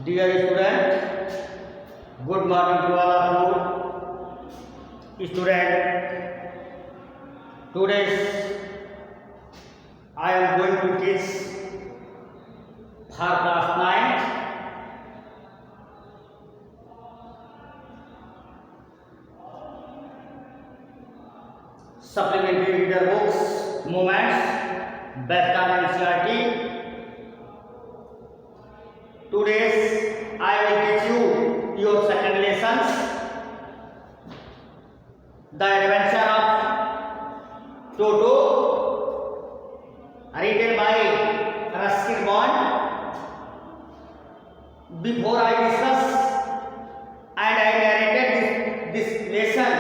Dear student, good morning to all of you. Student, today I am going to teach for class 9 supplementary reader books, movements, based on NCERT. Today I will teach you your second lessons, The Adventure of Toto, written by Ruskin Bond. Before I discuss and I narrated this lesson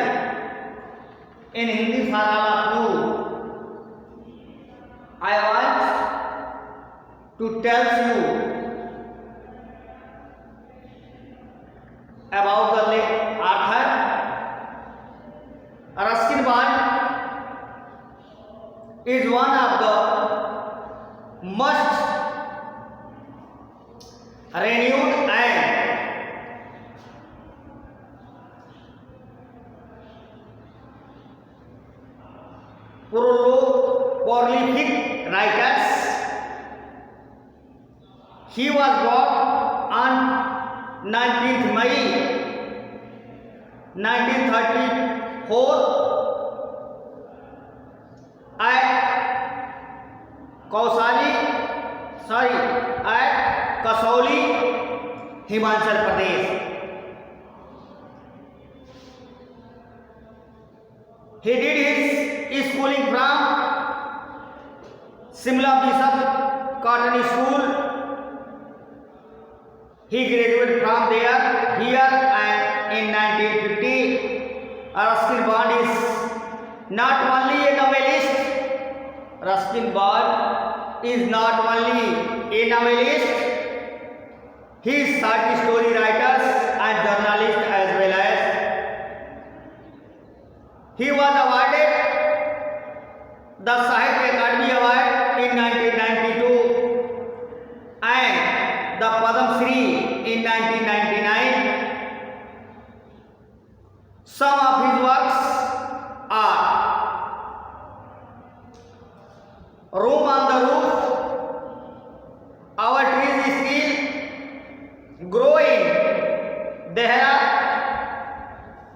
in Hindi for all of you, I want to tell you about the author. Ruskin Bond is one of the most renowned and prolific writers. He was born on 19th May 1934 at Kasauli, Himachal Pradesh. He did his schooling from Simla Bishop Cotton School. He graduated from there here and in 1950. Ruskin Bond is not only a novelist. Ruskin Bond is not only a novelist. He is short story writer and journalist as well as. He was awarded the Sahitya Akademi Award in 1992 and the Padma Shri in 1999. Some of his works are Room on the Roof, Our Trees Still Growing, Dehra,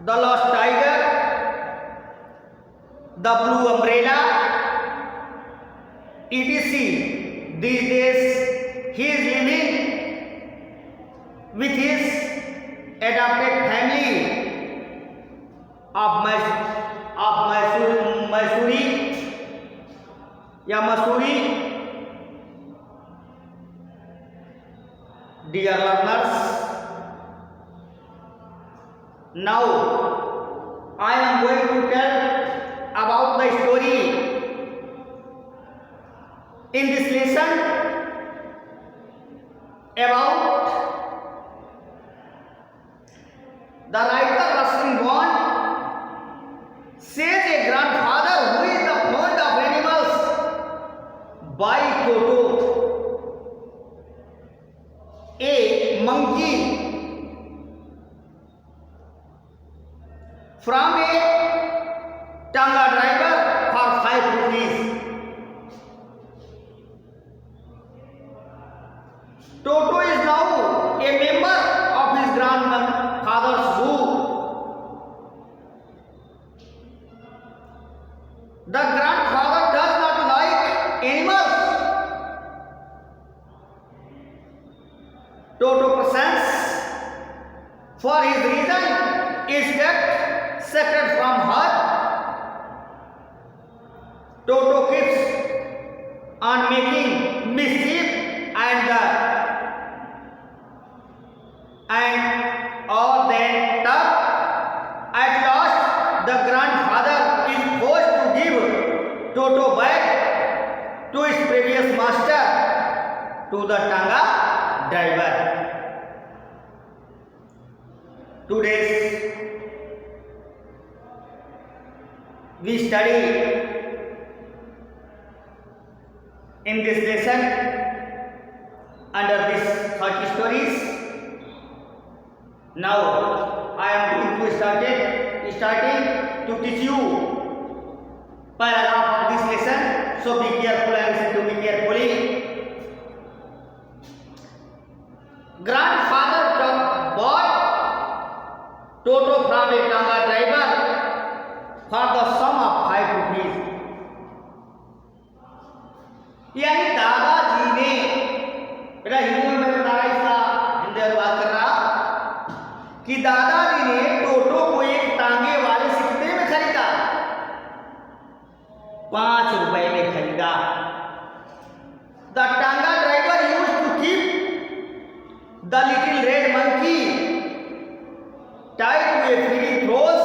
The Lost Tiger, The Blue Umbrella, etc. These days he is living with his adopted family of Masuri. Dear learners, now I am going to tell about the story in this lesson about the writer Ruskin Bond says a grandfather who is the fond of animals by Toto, a monkey from a tanga driver for 5 rupees. Toto is now a member of his grandfather's zoo. The grandfather does not like animals. Toto presents for his reason is kept separate from her. Toto keeps on making mischief and all that stuff. At last, the grandfather is forced to give Toto back to his previous master, to the tanga driver. Today we study in this lesson under these 30 stories Now I am going to starting to teach you paragraph of this lesson. So be careful and listen to me carefully. Grandfather bought Toto from a Tanga driver for the sum of 5 rupees. यानी दादाजी ने, बेटा हिंदी में मैंने बताया, इसका हिंदी अनुवाद कर रहा कि दादाजी ने टोटो को एक टांगे वाले से कितने में खरीदा? 5 रुपए में खरीदा। The tonga driver use to keep the little red monkey tied to a free throws.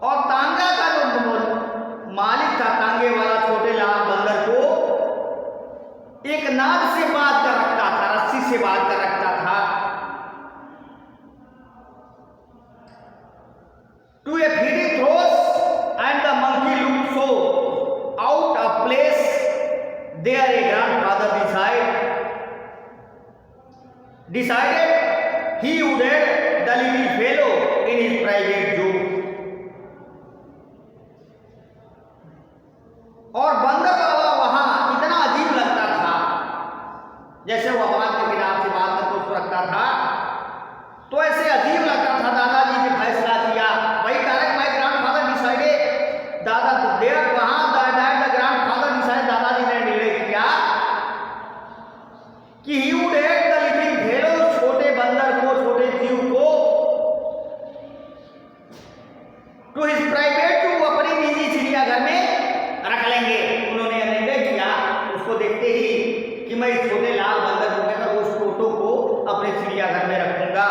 और टांगा का जो मालिक था, टांगे वाला छोटे लाल बंदर को एक नाद से बांध कर रखता था, रस्सी से बांध कर रखता था। To a free throws and the monkey look so out of place there a grandfather decided he would add the little fellow in his private zoo. और बंदर वाला वहां इतना अजीब लगता था, जैसे वो बात के किनारे से बात करके उसको रखता था, तो ऐसे अजीब लगता था। दादाजी ने फैसला किया, वही करेक्ट माय ग्रैंडफादर डिसाइडेड, दादा देर वहां द ग्रैंडफादर डिसाइड, दादाजी ने निर्णय किया कि he would add the little fellow, छोटे बंदर को, छोटे जीव को, टू हिज प्राइवेट, टू अपनी निजी चिड़ियाघर में रख लेंगे। उन्होंने निर्णय किया उसको देखते ही कि मैं इस छोटे लाल बंदर को लेकर उस टोटो को अपने चिड़ियाघर में रखूंगा।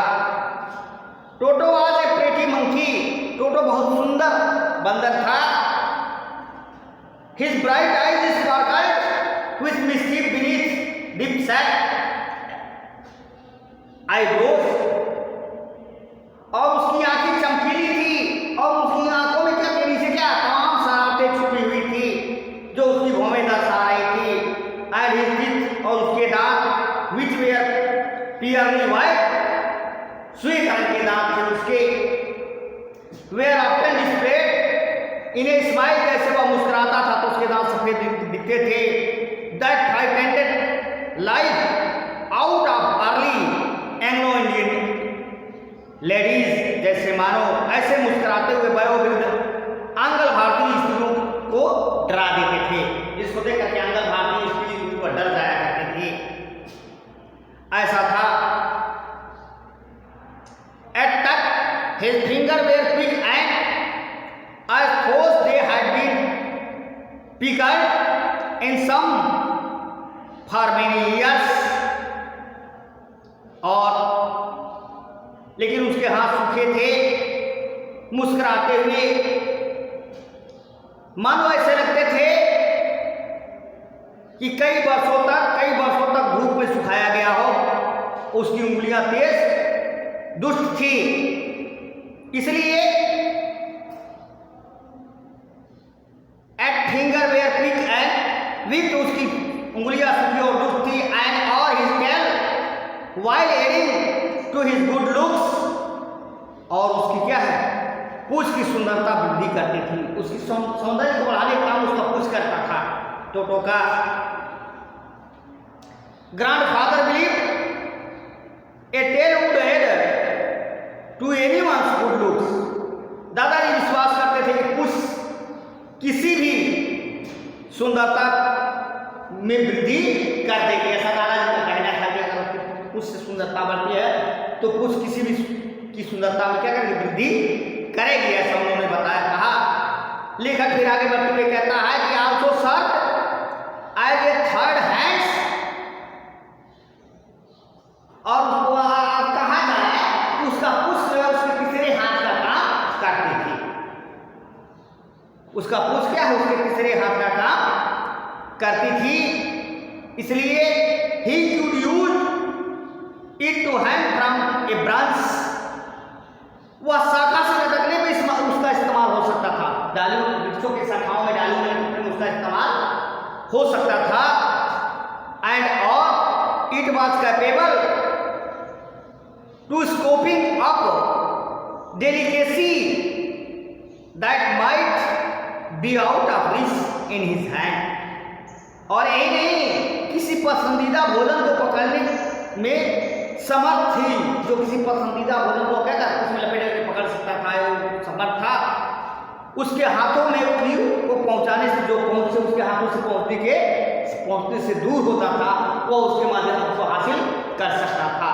Toto was a pretty monkey, Toto बहुत सुंदर बंदर था। His bright eyes sparkled with mischief beneath deep set eyebrows, और उसकी आंखें चमकीली थी, और उसकी आंखों में क्या के नीचे क्या तमाम शरारतें छुपी हुई थी जो उसकी भौहें दर्शा रही थी। एंड हिज टीथ, और उसके दांत, विच वेयर पियरली वाइट, सुई रंग के दांत थे उसके, were often displayed in a smile, जैसे वह मुस्कुराता था तो उसके दांत सफेद दिखते थे। That frightened life out of early Anglo Indian ladies, जैसे मानो ऐसे मुस्कुराते हुए वयोवृद्ध आंग्ल भारतीय स्त्रियों को डरा देते थे, जिसको देख करके आंग्ल भारतीय स्त्री को डर जाया करती थी। ऐसा था। एट तक his finger were quick and as those they had been picked in some for many years, और लेकिन उसके हाथ सूखे थे, मुस्कुराते हुए मानो ऐसे लगते थे कि कई वर्षों तक धूप में सुखाया गया हो। उसकी उंगलियां तेज दुष्ट थी, इसलिए at finger were quick and with, उसकी उंगलियां सूखी और दुष्ट थी। एंड और his tail while adding to his good looks, और उसकी क्या है, पूंछ की सुंदरता वृद्धि करती थी, उसकी सौंदर्य को बढ़ाने का काम उसका पूंछ करता था टोटो का। Grandfather believe a tail would add to anyone's good looks, दादाजी विश्वास करते थे कि पूंछ किसी भी सुंदरता में वृद्धि कर देगी। ऐसा दादाजी का कहना था कि अगर पूंछ से सुंदरता बढ़ती है तो पूंछ किसी भी की सुंदरता में क्या करेगी, वृद्धि करेगी, ऐसा उन्होंने बताया, कहा। लेखक फिर आगे बढ़ते हुए कहता है कि also serve as a third hands, और कहा जाए कि उसका पूंछ उसके तीसरे हाथ का काम करती थी। उसका पूंछ क्या है, उसके तीसरे हाथ का काम करती थी, इसलिए he could use it to hang from a branch, वह शाखा से लटकने में उसका इस्तेमाल हो सकता था। डाली वृक्षों के शाखाओं में, डाली में उसका इस्तेमाल हो सकता था। एंड और it was capable to scooping up delicacy that might be out of reach in his hand. और यही नहीं, किसी पसंदीदा भोजन को पकड़ने में समर्थ थी, जो किसी पसंदीदा भोजन को क्या कर उसमें लपेट के पकड़ सकता था, समर्थ था, उसके हाथों में क्ल्यू को पहुंचाने से जो पहुंचे उसके हाथों से पहुंचने से दूर होता था, वो उसके माध्यम से उसको हासिल कर सकता था.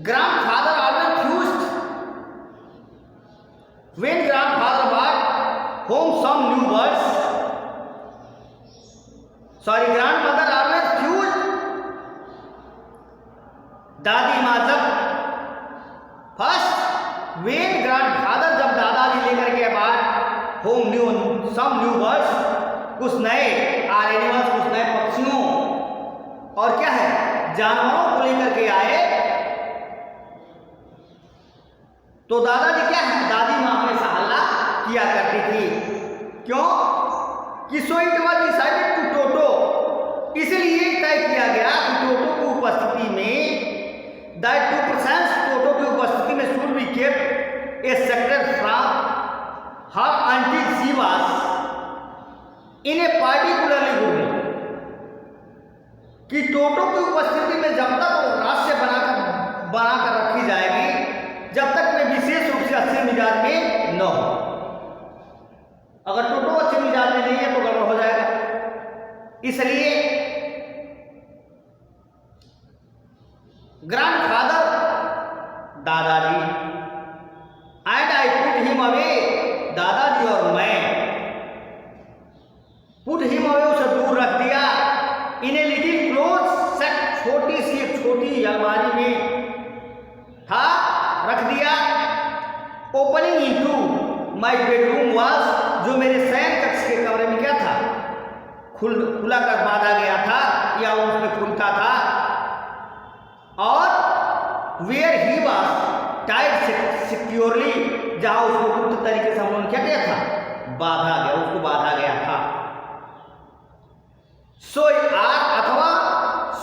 Grandfather always used when grandfather brought home some new birds. Grandmother always used. दादी माँ जब फर्स्ट when grandfather जब दादाजी लेकर के बाद home some new birds, कुछ नए एनिमल्स, कुछ नए पक्षियों और क्या है जानवरों को लेकर के आए, तो दादाजी क्या है, दादी माँ हमेशा हल्ला किया करती थी. क्यों? कि so it was decided to Toto, इसलिए तय किया गया कि टोटो की उपस्थिति में दैट टू पर्सन्स, टोटो की उपस्थिति में should be kept a secret from her until she was in a particularly good, कि टोटो की उपस्थिति में जब तक वो रहस्य बनाकर रखी जाएगी जब तक वे विशेष रूप से अच्छे मिजाज में न हो. अगर टोटो अच्छे मिजाज में नहीं है तो गड़बड़ हो जाएगा. इसलिए ग्रैंडफादर दादाजी and I put him away, दादाजी और मैं पुट हिम अवे, उसे दूर रख दिया, इन ए लिटिल क्लोज सेट, छोटी सी एक छोटी अलमारी में था रख दिया. Opening into my bedroom was, जो मेरे शयन कक्ष के कमरे में क्या था, खुला कर बांधा गया था या उसमें खुलता था. और where he was tied securely, जहां उसको गुप्त तरीके से हम लोगों ने क्या किया था, बांधा गया, उसको बांधा गया था. सो आर अथवा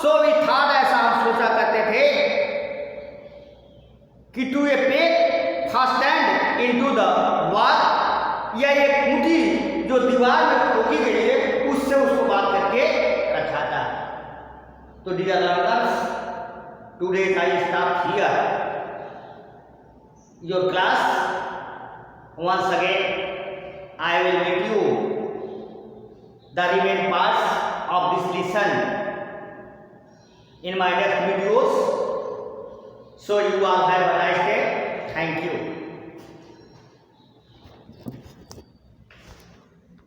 सो वी थॉट, ऐसा हम सोचा करते थे कि to a peg fastened into the wall, या एक खूंटी जो दीवार में ठोकी गई है उससे उसको बांध करके रखा था. तो dear learners, today I stop here your class. once again I will meet you the remaining parts of this lesson in my next videos. So you all have a nice day. Thank you.